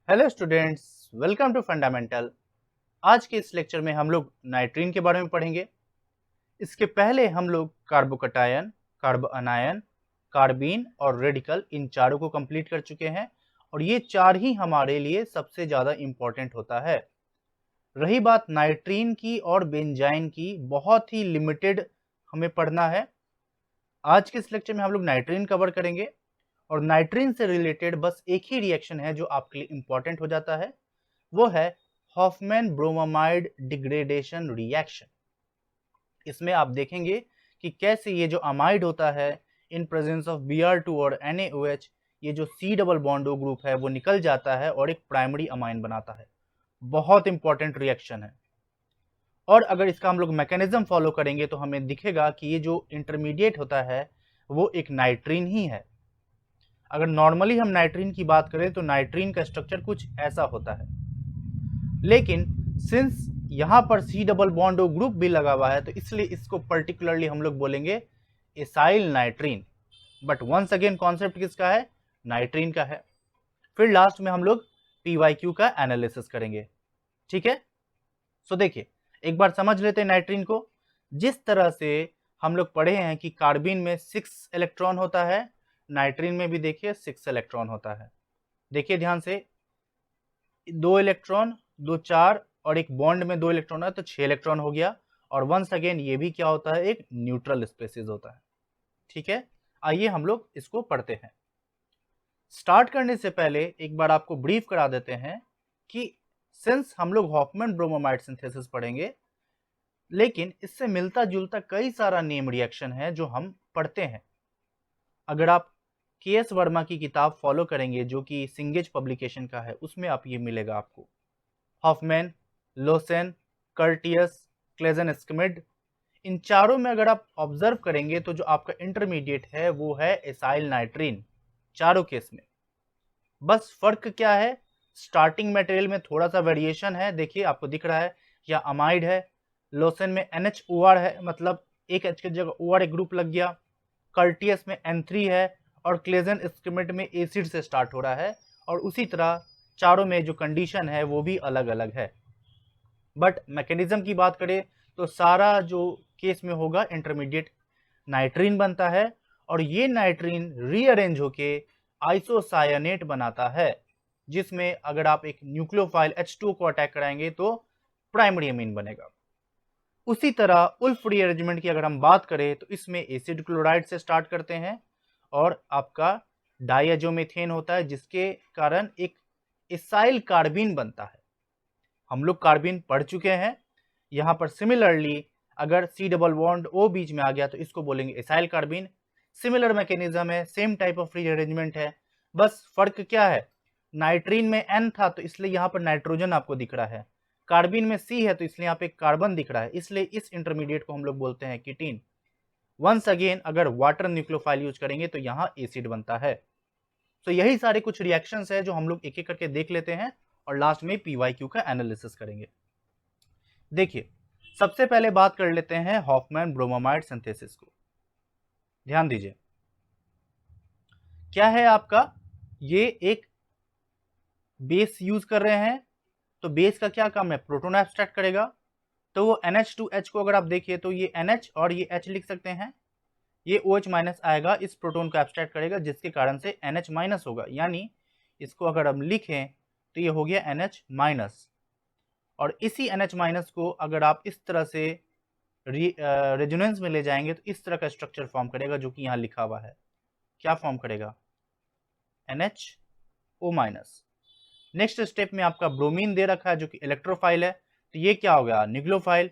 Hello students, welcome to fundamental. आज के इस लेक्चर में हम लोग नाइट्रीन के बारे में पढ़ेंगे। इसके पहले हम लोग कार्बोकटायन, कार्बो अनायन, कार्बीन और रेडिकल इन चारों को कंप्लीट कर चुके हैं और ये चार ही हमारे लिए सबसे ज़्यादा इम्पोर्टेंट होता है। रही बात नाइट्रीन की और बेंजाइन की, बहुत ही लिमिटेड हमें पढ़ना है। आज के इस लेक्चर में हम लोग नाइट्रीन कवर करेंगे और नाइट्रीन से रिलेटेड बस एक ही रिएक्शन है जो आपके लिए इंपॉर्टेंट हो जाता है, वो है हॉफमैन ब्रोमामाइड डिग्रेडेशन रिएक्शन। इसमें आप देखेंगे कि कैसे ये जो अमाइड होता है इन प्रेजेंस ऑफ Br2 और NaOH, ये जो C double bond O group है वो निकल जाता है और एक प्राइमरी अमाइन बनाता है। बहुत इंपॉर्टेंट रिएक्शन है। और अगर इसका हम लोग मैकेनिज्म फॉलो करेंगे तो हमें दिखेगा कि ये जो इंटरमीडिएट होता है वो एक नाइट्रीन ही है। अगर नॉर्मली हम नाइट्रीन की बात करें तो नाइट्रीन का स्ट्रक्चर कुछ ऐसा होता है, लेकिन सिंस यहां पर C double bond O group भी लगा हुआ है तो इसलिए इसको पर्टिकुलरली हम लोग बोलेंगे acyl nitrene. But once again concept किसका है? नाइट्रीन का है। फिर लास्ट में हम लोग PYQ का एनालिसिस करेंगे। ठीक है, सो देखिए एक बार समझ लेते हैं नाइट्रीन को। जिस तरह से हम लोग पढ़े हैं कि कार्बीन में 6 इलेक्ट्रॉन होता है, नाइट्रीन में भी देखिए 6 इलेक्ट्रॉन होता है। देखिए ध्यान से, 2 इलेक्ट्रॉन, 2 4 और एक बॉन्ड में 2 इलेक्ट्रॉन है तो 6 इलेक्ट्रॉन हो गया। और वंस अगेन ये भी क्या होता है? एक न्यूट्रल स्पेसिस होता है। ठीक है, आइए हम लोग इसको पढ़ते हैं। स्टार्ट करने से पहले एक बार आपको ब्रीफ करा देते हैं कि सिंस हम लोग हॉफमैन ब्रोमामाइड सिंथेसिस पढ़ेंगे, लेकिन इससे मिलता जुलता कई सारा नेम रिएक्शन है जो हम पढ़ते हैं। अगर आप KS वर्मा की किताब फॉलो करेंगे जो कि सिंगेज पब्लिकेशन का है, उसमें आप ये मिलेगा आपको। हॉफमैन, लोसेन, कर्टियस, क्लेजेन-स्किमिड, इन चारों में अगर आप ऑब्जर्व करेंगे तो जो आपका इंटरमीडिएट है वो है एसाइल नाइट्रीन, चारों केस में। बस फर्क क्या है? स्टार्टिंग मटेरियल में थोड़ा सा वेरिएशन है। देखिए आपको दिख रहा है, या अमाइड है, लोसेन में NHOR है, मतलब एक H की जगह OR एक ग्रुप लग गया। कर्टियस में N3 है और क्लेजेन-स्किमिड में एसिड से स्टार्ट हो रहा है। और उसी तरह चारों में जो कंडीशन है वो भी अलग अलग है। बट मैकेनिज्म की बात करें तो सारा जो केस में होगा इंटरमीडिएट नाइट्रीन बनता है और ये नाइट्रीन रीअरेंज होके आइसोसायनेट बनाता है, जिसमें अगर आप एक न्यूक्लियोफाइल H2 को अटैक कराएंगे तो प्राइमरी अमीन बनेगा। उसी तरह उल्फ रीअरेंजमेंट की अगर हम बात करें तो इसमें एसिड क्लोराइड से स्टार्ट करते हैं और आपका डाइएजोमीथेन होता है, जिसके कारण एक एसाइल कार्बीन बनता है। हम लोग कार्बीन पढ़ चुके हैं। यहाँ पर सिमिलरली अगर C डबल बॉन्ड O बीच में आ गया तो इसको बोलेंगे एसाइल कार्बीन। सिमिलर मैकेनिज्म है, सेम टाइप ऑफ रीअरेंजमेंट है। बस फर्क क्या है? नाइट्रीन में N था तो इसलिए यहाँ पर नाइट्रोजन आपको दिख रहा है, कार्बीन में C है तो इसलिए यहाँ पे कार्बन दिख रहा है, इसलिए इस इंटरमीडिएट को हम लोग बोलते हैं कीटीन। वंस अगेन अगर वाटर न्यूक्लियोफाइल यूज करेंगे तो यहाँ एसिड बनता है। तो यही सारे कुछ रिएक्शंस है जो हम लोग एक एक करके देख लेते हैं और लास्ट में PYQ का एनालिसिस करेंगे। देखिए सबसे पहले बात कर लेते हैं हॉफमैन ब्रोमामाइड सिंथेसिस को। ध्यान दीजिए, क्या है आपका, ये एक बेस यूज कर रहे हैं तो बेस का क्या काम है? प्रोटोन एब्स्ट्रैक्ट करेगा। तो वो NH2H को अगर आप देखिए तो ये NH और ये H लिख सकते हैं, ये OH माइनस आएगा, इस प्रोटोन को एब्स्ट्रैक्ट करेगा जिसके कारण से NH माइनस होगा। यानी इसको अगर हम लिखें तो ये हो गया NH माइनस। और इसी NH माइनस को अगर आप इस तरह से रेजोनेंस में ले जाएंगे तो इस तरह का स्ट्रक्चर फॉर्म करेगा जो कि यहाँ लिखा हुआ है। क्या फॉर्म करेगा? NHO minus. नेक्स्ट स्टेप में आपका ब्रोमीन दे रखा है जो कि इलेक्ट्रोफाइल है, तो ये क्या हो गया? न्यूक्लियोफाइल।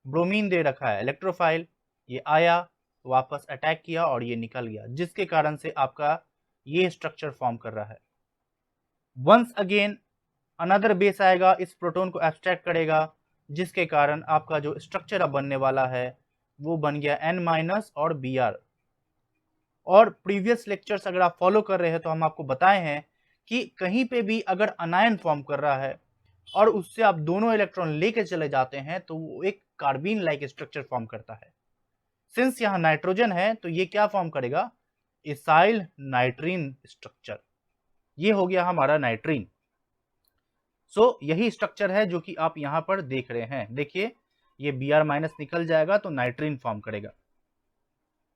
ब्रोमीन दे रखा है इलेक्ट्रोफाइल, ये आया, वापस अटैक किया और ये निकल गया, जिसके कारण से आपका ये स्ट्रक्चर फॉर्म कर रहा है। वंस अगेन अनदर बेस आएगा, इस प्रोटोन को एब्स्ट्रैक्ट करेगा, जिसके कारण आपका जो स्ट्रक्चर अब बनने वाला है वो बन गया N माइनस और Br। और प्रीवियस लेक्चर्स अगर आप फॉलो कर रहे हैं तो हम आपको बताए हैं कि कहीं पे भी अगर अनायन फॉर्म कर रहा है और उससे आप दोनों इलेक्ट्रॉन लेके चले जाते हैं तो वो एक कार्बीन लाइक स्ट्रक्चर फॉर्म करता है। सिंस यहाँ नाइट्रोजन है तो ये क्या फॉर्म करेगा? Acyl नाइट्रीन structure. ये हो गया हमारा नाइट्रीन। सो यही स्ट्रक्चर है जो कि आप यहाँ पर देख रहे हैं। देखिए ये Br माइनस निकल जाएगा तो नाइट्रीन फॉर्म करेगा।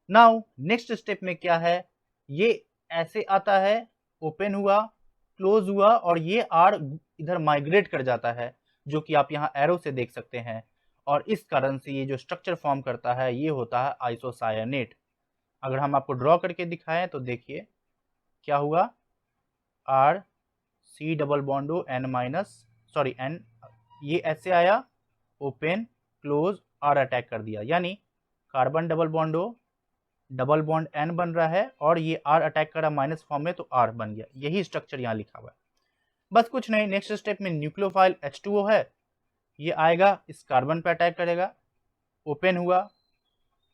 नाउ नेक्स्ट स्टेप में क्या है, ये ऐसे आता है, ओपन हुआ, क्लोज हुआ और ये R इधर माइग्रेट कर जाता है, जो कि आप यहाँ एरो से देख सकते हैं। और इस कारण से ये जो स्ट्रक्चर फॉर्म करता है ये होता है आइसोसायनेट। अगर हम आपको ड्रॉ करके दिखाएं तो देखिए क्या हुआ, R C double bond O N minus sorry N, ये ऐसे आया, ओपन क्लोज R अटैक कर दिया, यानी carbon double bond O double bond N बन रहा है और ये R अटैक करा माइनस फॉर्म में तो R बन गया। यही स्ट्रक्चर यहाँ लिखा हुआ है, बस कुछ नहीं। नेक्स्ट स्टेप में न्यूक्लियोफाइल H2O है, ये आएगा इस कार्बन पे अटैक करेगा, ओपन हुआ,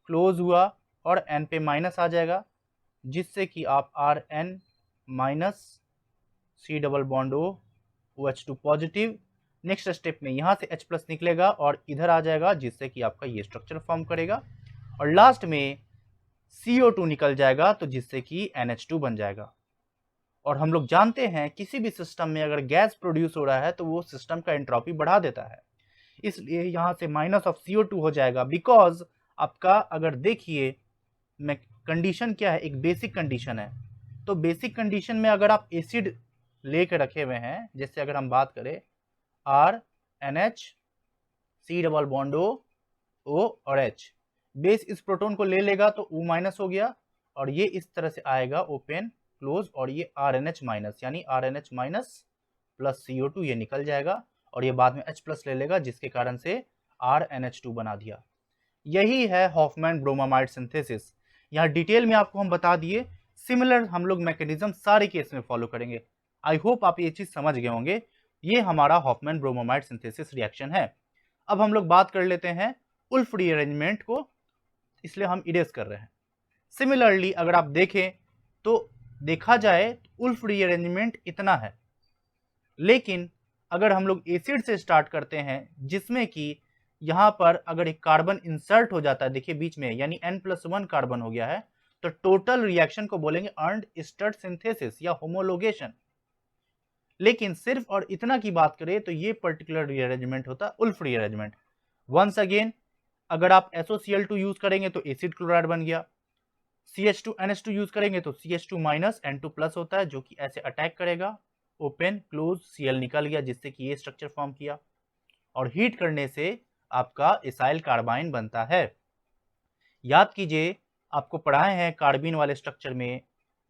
क्लोज हुआ और N पे माइनस आ जाएगा, जिससे कि आप Rn minus C double bond O OH2 positive. Next step में यहाँ से H प्लस निकलेगा और इधर आ जाएगा, जिससे कि आपका ये स्ट्रक्चर फॉर्म करेगा। और लास्ट में CO2 निकल जाएगा तो जिससे कि NH2 बन जाएगा। और हम लोग जानते हैं किसी भी सिस्टम में अगर गैस प्रोड्यूस हो रहा है तो वो सिस्टम का एंट्रोपी बढ़ा देता है, इसलिए यहाँ से माइनस ऑफ CO2 हो जाएगा। बिकॉज आपका अगर देखिए कंडीशन क्या है, एक बेसिक कंडीशन है, तो बेसिक कंडीशन में अगर आप एसिड लेके रखे हुए हैं, जैसे अगर हम बात करें RNH C double bond O और H, बेस इस प्रोटॉन को ले लेगा तो O माइनस हो गया और ये इस तरह से आएगा, ओपन क्लोज, और ये RNH माइनस यानी RNH माइनस प्लस CO2 ये निकल जाएगा और ये बाद में H प्लस ले लेगा, जिसके कारण से RNH2 बना दिया। यही है हॉफमैन ब्रोमामाइड सिंथेसिस। यहाँ डिटेल में आपको हम बता दिए, सिमिलर हम लोग मैकेनिज्म सारे केस में फॉलो करेंगे। आई होप आप ये चीज समझ गए होंगे। ये हमारा हॉफमैन ब्रोमामाइड सिंथेसिस रिएक्शन है। अब हम लोग बात कर लेते हैं उल्फ रीअरेंजमेंट को, इसलिए हम इरेज कर रहे हैं। सिमिलरली अगर आप देखें तो देखा जाए तो उल्फ रीअरेंजमेंट इतना है, लेकिन अगर हम लोग एसिड से स्टार्ट करते हैं जिसमें कि यहाँ पर अगर एक कार्बन इंसर्ट हो जाता है, देखिए बीच में, यानी N+1 कार्बन हो गया है, तो टोटल रिएक्शन को बोलेंगे अर्न्ड स्टर्ड सिंथेसिस या होमोलोगेशन। लेकिन सिर्फ और इतना की बात करें तो ये पर्टिकुलर रीअरेंजमेंट होता है उल्फ रीअरेंजमेंट। वंस अगेन अगर आप SOCl2 यूज करेंगे तो एसिड क्लोराइड बन गया, CH2NH2 यूज करेंगे तो CH2 माइनस N2 प्लस होता है, जो कि ऐसे अटैक करेगा, ओपन क्लोज, Cl निकल गया, जिससे कि ये स्ट्रक्चर फॉर्म किया और हीट करने से आपका इसाइल कार्बाइन बनता है। याद कीजिए आपको पढ़ाए हैं कार्बिन वाले स्ट्रक्चर में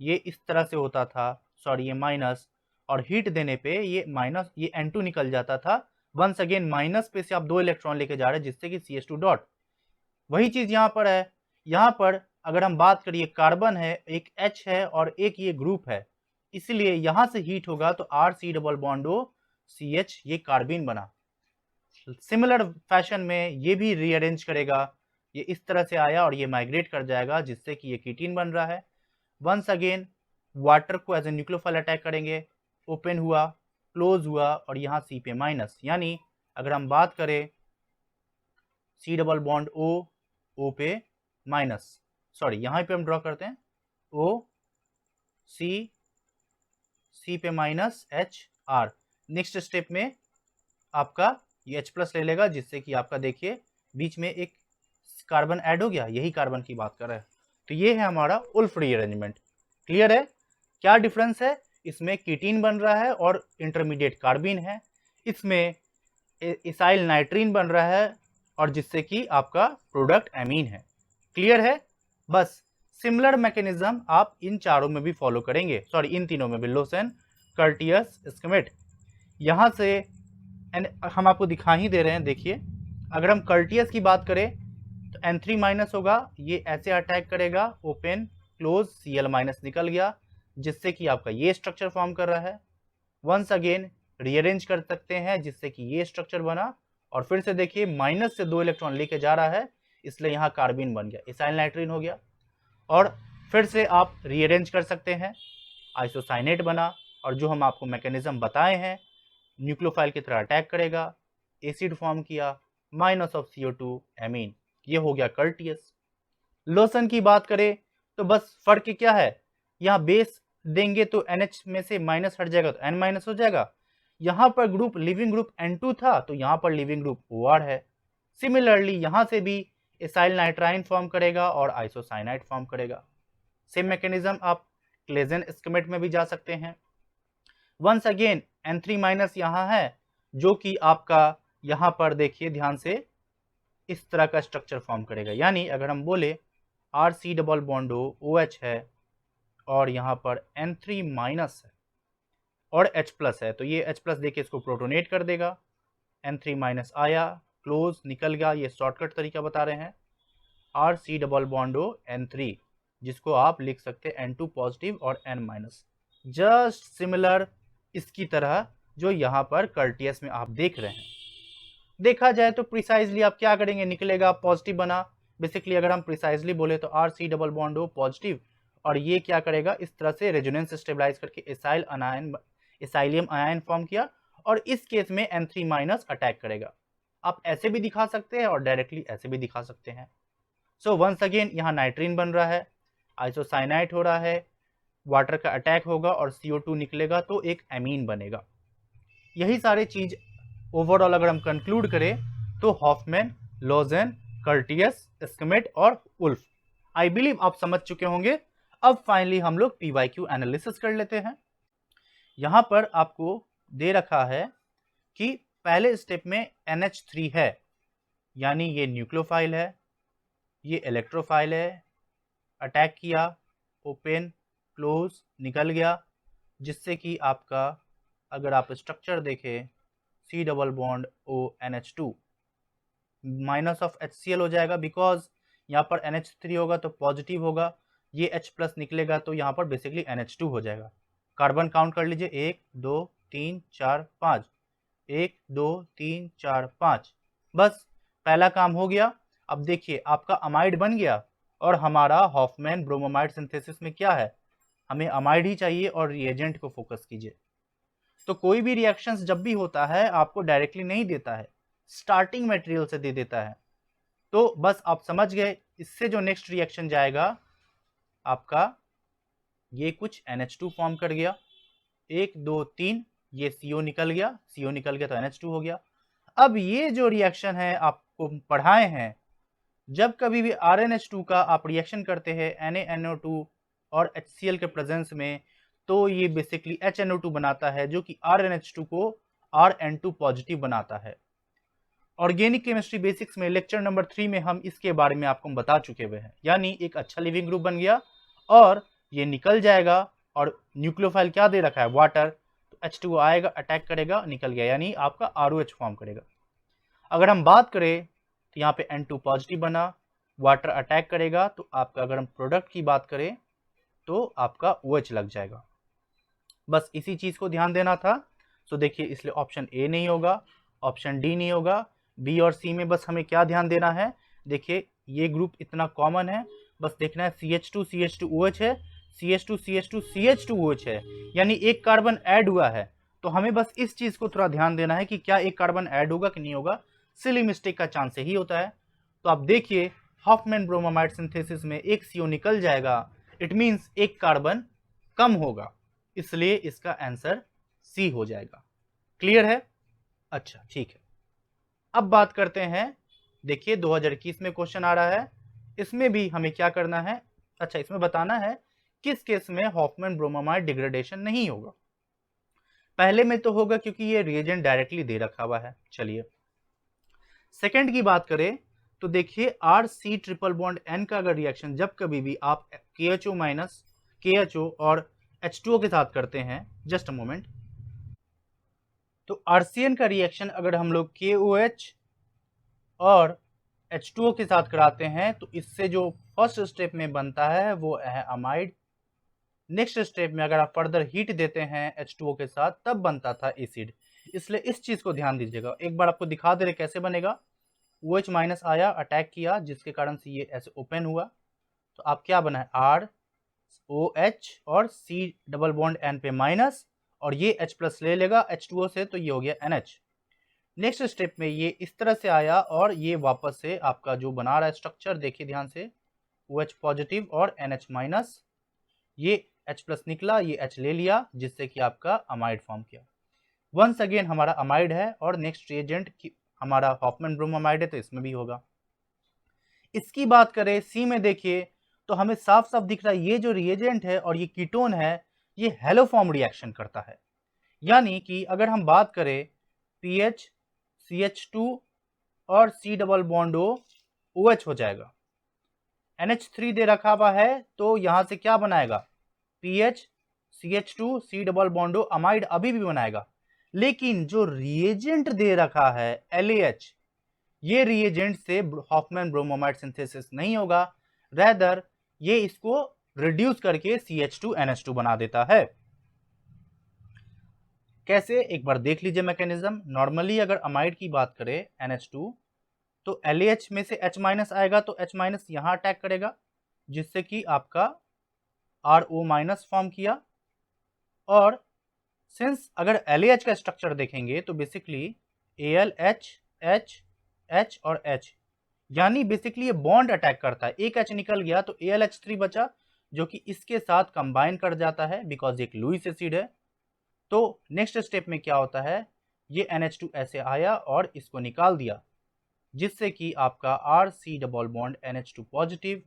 ये इस तरह से होता था, सॉरी ये माइनस, और हीट देने पे ये माइनस, ये N2 निकल जाता था। वंस अगेन माइनस पे से आप 2 इलेक्ट्रॉन लेके जा रहे हैं, जिससे कि CH2 डॉट। वही चीज यहाँ पर है। यहाँ पर अगर हम बात करिए कार्बन है, एक H है और एक ये ग्रुप है, इसलिए यहां से हीट होगा तो RC double bond O CH, ये कार्बिन बना। सिमिलर फैशन में ये भी रीअरेंज करेगा, ये इस तरह से आया और ये माइग्रेट कर जाएगा, जिससे कि ये कीटीन बन रहा है। वंस अगेन वाटर को एज ए न्यूक्लियोफाइल अटैक करेंगे, ओपन हुआ, क्लोज हुआ और यहाँ C पे माइनस, यानी अगर हम बात करें C डबल बॉन्ड O पे माइनस, सॉरी यहाँ पे हम ड्रॉ करते हैं O C पे minus H R। Next step में आपका ये H प्लस ले लेगा, जिससे कि आपका देखिए बीच में एक कार्बन ऐड हो गया, यही कार्बन की बात कर रहे हैं। तो ये है हमारा उल्फ रीअरेंजमेंट। क्लियर है? क्या डिफरेंस है? इसमें कीटीन बन रहा है और इंटरमीडिएट कार्बिन है, इसमें इसाइल नाइट्रीन बन रहा है और जिससे कि आपका प्रोडक्ट एमीन है। क्लियर है? बस सिमिलर मैकेनिज्म आप इन चारों में भी फॉलो करेंगे, सॉरी इन तीनों में भी, लोसेन, कर्टियस, स्किमेट। यहाँ से हम आपको दिखा ही दे रहे हैं, देखिए अगर हम कर्टियस की बात करें तो N3 माइनस होगा, ये ऐसे अटैक करेगा, ओपन क्लोज, Cl माइनस निकल गया, जिससे कि आपका ये स्ट्रक्चर फॉर्म कर रहा है। वंस अगेन रीअरेंज कर सकते हैं, जिससे कि ये स्ट्रक्चर बना और फिर से देखिए माइनस से 2 इलेक्ट्रॉन लेके जा रहा है, इसलिए यहाँ कार्बिन बन गया, इसाइल नाइट्रीन हो गया। और फिर से आप रीअरेंज कर सकते हैं, आइसोसाइनेट बना, और जो हम आपको मैकेनिज्म बताए हैं, न्यूक्लियोफाइल की तरह अटैक करेगा, एसिड फॉर्म किया, माइनस ऑफ CO2 एमीन, ये हो गया कर्टियस। लोशन की बात करें तो बस फर्क क्या है, यहाँ बेस देंगे तो NH में से माइनस हट जाएगा तो N माइनस हो जाएगा, यहाँ पर ग्रुप लिविंग ग्रुप N2 था तो यहाँ पर लिविंग ग्रुप OR है। सिमिलरली यहाँ से भी एसाइल नाइट्राइन फॉर्म करेगा और आइसोसाइनाइड फॉर्म करेगा। सेम मैकेनिज्म आप क्लेजन स्कीमेट में भी जा सकते हैं। वंस अगेन N3- यहाँ है जो कि आपका यहाँ पर देखिए ध्यान से इस तरह का स्ट्रक्चर फॉर्म करेगा। यानी अगर हम बोले RC डबल बॉन्ड OH है और यहाँ पर N3- है और H+ है तो ये H+ देखिए इसको प्रोटोनेट कर देगा। N3- आया, क्लोज निकल गया, ये शॉर्टकट तरीका बता रहे हैं। RC डबल बॉन्ड N3 जिसको आप लिख सकते हैं N2 पॉजिटिव और N-। जस्ट सिमिलर इसकी तरह जो यहाँ पर कर्टियस में आप देख रहे हैं। देखा जाए तो प्रिसाइजली आप क्या करेंगे, निकलेगा पॉजिटिव बना। बेसिकली अगर हम प्रिसाइजली बोले तो RC डबल बॉन्ड पॉजिटिव और ये क्या करेगा इस तरह से रेजोनेंस स्टेबलाइज करके एसाइलियम आयन फॉर्म किया और इस केस में N3- अटैक करेगा। आप ऐसे भी दिखा सकते हैं और डायरेक्टली ऐसे भी दिखा सकते हैं। सो वंस अगेन यहाँ नाइट्रीन बन रहा है, आइसोसाइनाइड हो रहा है, वाटर का अटैक होगा और CO2 निकलेगा तो एक एमीन बनेगा। यही सारे चीज ओवरऑल अगर हम कंक्लूड करें तो हॉफमैन, लोजेन, कर्टियस, स्कीमेट और वुल्फ आई बिलीव आप समझ चुके होंगे। अब फाइनली हम लोग PYQ एनालिसिस कर लेते हैं। यहां पर आपको दे रखा है कि पहले स्टेप में NH3 है यानी ये न्यूक्लियोफाइल है, ये इलेक्ट्रोफाइल है, अटैक किया, ओपन क्लोज निकल गया, जिससे कि आपका अगर आप स्ट्रक्चर देखें C double bond ONH2 minus of HCl हो जाएगा बिकॉज यहाँ पर NH3 होगा तो पॉजिटिव होगा, ये H+ निकलेगा तो यहाँ पर बेसिकली NH2 हो जाएगा। कार्बन काउंट कर लीजिए 1 2 3 4 5, 1 2 3 4 5, बस पहला काम हो गया। अब देखिए आपका अमाइड बन गया और हमारा हॉफमैन ब्रोमोमाइड सिंथेसिस में क्या है, हमें अमाइड ही चाहिए और रिएजेंट को फोकस कीजिए। तो कोई भी रिएक्शंस जब भी होता है आपको डायरेक्टली नहीं देता है, स्टार्टिंग मटेरियल से दे देता है। तो बस आप समझ गए, इससे जो नेक्स्ट रिएक्शन जाएगा आपका ये कुछ NH2 फॉर्म कर गया, 1 2 3 ये CO निकल गया, CO निकल गया तो NH2 हो गया। अब ये जो रिएक्शन है आपको पढ़ाए हैं, जब कभी भी RnH2 का आप रिएक्शन करते हैं NaNO2 और HCl के प्रेजेंस में तो ये बेसिकली HNO2 बनाता है जो कि RnH2 को Rn2 पॉजिटिव बनाता है। ऑर्गेनिक केमिस्ट्री बेसिक्स में लेक्चर नंबर 3 में हम इसके बारे में आपको बता चुके हुए हैं। यानी एक अच्छा लिविंग ग्रुप बन गया और ये निकल जाएगा और न्यूक्लियोफाइल क्या दे रखा है, वाटर, तो H2O आएगा, अटैक करेगा, निकल गया, यानी आपका ROH फॉर्म करेगा। अगर हम बात करें तो यहाँ पे N2 पॉजिटिव बना, वाटर अटैक करेगा तो आपका अगर हम प्रोडक्ट की बात करें तो आपका OH लग जाएगा। बस इसी चीज को ध्यान देना था। तो देखिए इसलिए ऑप्शन ए नहीं होगा, ऑप्शन डी नहीं होगा, बी और सी में बस हमें क्या ध्यान देना है, देखिए ये ग्रुप इतना कॉमन है, बस देखना है CH2 CH2OH है, CH2 CH2 CH2OH है, यानी एक कार्बन ऐड हुआ है। तो हमें बस इस चीज को थोड़ा ध्यान देना है कि क्या एक कार्बन ऐड होगा कि नहीं होगा, सिली मिस्टेक का चांस ही होता है। तो आप देखिए हॉफमैन ब्रोमोमाइड सिंथेसिस में एक CO निकल जाएगा, इट मीन्स एक कार्बन कम होगा, इसलिए इसका आंसर सी हो जाएगा। क्लियर है? अच्छा ठीक है। अब बात करते हैं, देखिए 2021 में क्वेश्चन आ रहा है, इसमें भी हमें क्या करना है, अच्छा इसमें बताना है किस केस में हॉफमैन ब्रोमोमाइड डिग्रेडेशन नहीं होगा। पहले में तो होगा क्योंकि ये रिएजेंट डायरेक्टली दे रखा हुआ है। चलिए सेकंड की बात करें तो देखिए RC ट्रिपल बॉन्ड N का अगर रिएक्शन जब कभी भी आप KHO और H2O के साथ करते हैं, जस्ट अ मोमेंट, तो RCN का रिएक्शन अगर हम लोग KOH और H2O के साथ कराते हैं तो इससे जो फर्स्ट स्टेप में बनता है वो है अमाइड। नेक्स्ट स्टेप में अगर आप फर्दर हीट देते हैं H2O के साथ तब बनता था एसिड। इसलिए इस चीज को ध्यान दीजिएगा। एक बार आपको दिखा दे रहे कैसे बनेगा, OH- आया, अटैक किया, जिसके कारण से ये ऐसे ओपन हुआ, तो आप क्या बना है ROH और C डबल बॉन्ड N पे माइनस और ये H+ ले लेगा H2O से, तो ये हो गया NH। नेक्स्ट स्टेप में ये इस तरह से आया और ये वापस से आपका जो बना रहा है स्ट्रक्चर देखिए ध्यान से, OH पॉजिटिव और NH-, ये H+ निकला, ये H ले लिया, जिससे कि आपका अमाइड फॉर्म किया। वंस अगेन हमारा अमाइड है और नेक्स्ट रिएजेंट हमारा हॉफमैन ब्रोमोमाइड है तो इसमें भी होगा। इसकी बात करें सी में देखिए तो हमें साफ साफ दिख रहा है ये जो रिएजेंट है और ये कीटोन है ये हेलोफॉर्म रिएक्शन करता है। यानी कि अगर हम बात करें पीएच CH2 और C double bond O OH हो जाएगा। NH3 दे रखा हुआ है तो यहां से क्या बनाएगा pH CH2 C double bond O amide अभी भी बनाएगा। लेकिन जो रिएजेंट दे रखा है LAH ये रिएजेंट से हॉफमैन ब्रोमोमाइड सिंथेसिस नहीं होगा, रेदर ये इसको रिड्यूस करके CH2NH2 बना देता है। कैसे एक बार देख लीजिए मैकेनिज्म। नॉर्मली अगर अमाइड की बात करें NH2 तो LAH में से H- आएगा तो H- यहां अटैक करेगा जिससे कि आपका RO- फॉर्म किया। और सिंस अगर LAH का स्ट्रक्चर देखेंगे तो बेसिकली AlH H H और H यानी बेसिकली ये बॉन्ड अटैक करता है। एक H निकल गया तो AlH3 बचा जो कि इसके साथ कंबाइन कर जाता है बिकॉज एक लुईस एसिड है। तो नेक्स्ट स्टेप में क्या होता है ये NH2 ऐसे आया और इसको निकाल दिया जिससे कि आपका RC double bond NH2 positive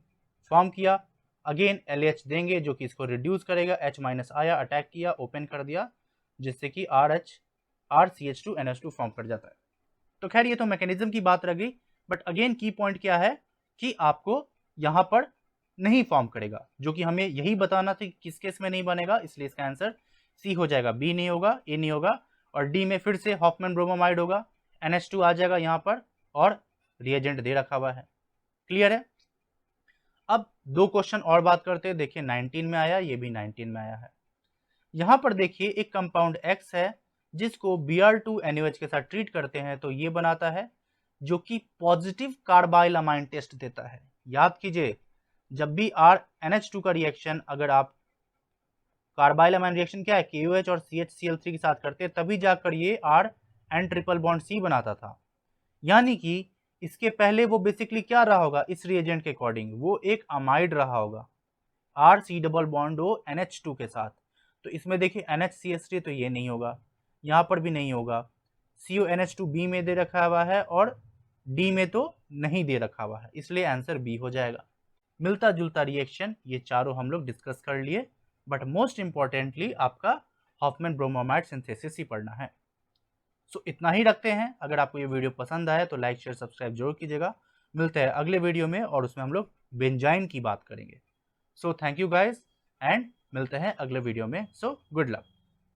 form किया। अगेन LH देंगे जो कि इसको रिड्यूस करेगा, H- आया अटैक किया ओपन कर दिया जिससे कि RCH2NH2 फॉर्म कर जाता है। तो खैर ये तो मैकेनिज्म की बात रह गई, बट अगेन की पॉइंट क्या है कि आपको यहां पर नहीं फॉर्म करेगा जो कि हमें यही बताना था किस केस में नहीं बनेगा, इसलिए इसका आंसर सी हो जाएगा। बी नहीं होगा, ए नहीं होगा और डी में फिर से हॉफमैन ब्रोमोमाइड होगा, NH2 आ जाएगा यहां पर और रिएजेंट दे रखा हुआ है। क्लियर है। अब दो क्वेश्चन और बात करते हैं। देखिए 19 में आया, ये भी 19 में आया है। यहां पर देखिए एक कंपाउंड X है जिसको Br2NaOH के साथ ट्रीट करते हैं तो ये बनाता है जो कि पॉजिटिव कार्बाइल अमाइन टेस्ट देता है। याद कीजिए जब भी NH2 का रिएक्शन अगर आप कार्बाइल अमाइन रिएक्शन क्या है KOH और CHCl3 के साथ करते हैं तभी जाकर ये R ट्रिपल बॉन्ड C बनाता था। यानी कि इसके पहले वो बेसिकली क्या रहा होगा इस रिएजेंट के अकॉर्डिंग वो एक अमाइड रहा होगा RC double bond O NH2 के साथ। तो इसमें देखिए NHCH3 तो ये नहीं होगा, यहाँ पर भी नहीं होगा, CONH2 बी में दे रखा हुआ है और डी में तो नहीं दे रखा हुआ है, इसलिए आंसर बी हो जाएगा। मिलता जुलता रिएक्शन ये चारों हम लोग डिस्कस कर लिए, बट मोस्ट इंपॉर्टेंटली आपका हॉफमैन ब्रोमोमाइड सिंथेसिस ही पढ़ना है। सो इतना ही रखते हैं। अगर आपको ये वीडियो पसंद आए तो लाइक शेयर सब्सक्राइब जरूर कीजिएगा। मिलते हैं अगले वीडियो में और उसमें हम लोग बेंजाइन की बात करेंगे। So thank you guys and मिलते हैं अगले वीडियो में। So good luck.